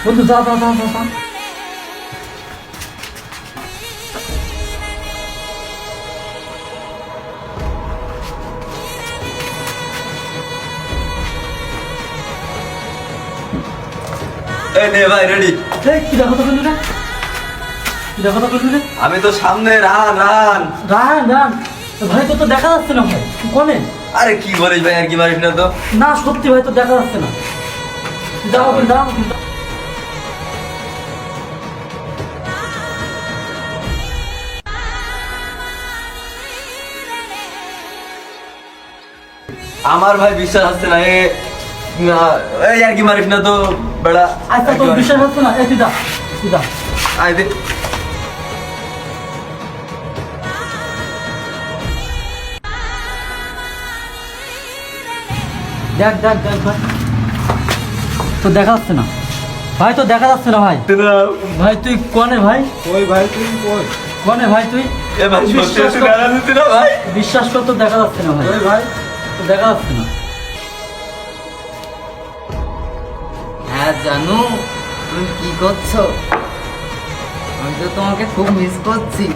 বন্ধু যা যা যা যা যা। এই নে ভাই রেডি। এই কি দেখো তো বন্ধু রে, কি দেখো তো বন্ধু রে। আমি তো সামনে, রান রান। Run run. ভাই তো তো দেখা যাচ্ছে না ভাই, কোনে? আরে কি বলিস ভাই, আর কি মারিস না তো। না সত্যি ভাই তো দেখা যাচ্ছে না। দাঁড়াও তুমি, দাঁড়াও তুমি। আমার ভাই বিশ্বাস হচ্ছে না, এই আর কি মারিস না তো বেড়া। আচ্ছা তোর বিশ্বাস হচ্ছে না, এই তুই দা, তুই দা। আয় দে। দেখ দেখ দেখ ভাই, তো দেখা যাচ্ছে না ভাই, তো দেখা যাচ্ছে না ভাই। ভাই তুই কোনে ভাই? ওই ভাই তুই কই? কোনে ভাই তুই? এ ভাই সত্যি বিশ্বাস সত্যি কর। দেখা যাচ্ছে না ভাই। বিশ্বাস কর, তো দেখা যাচ্ছে না ভাই। ওই ভাই তো দেখা যাচ্ছে না। হ্যাঁ জানু, তুমি কি করছো? আমি তো তোমাকে খুব মিস করছি।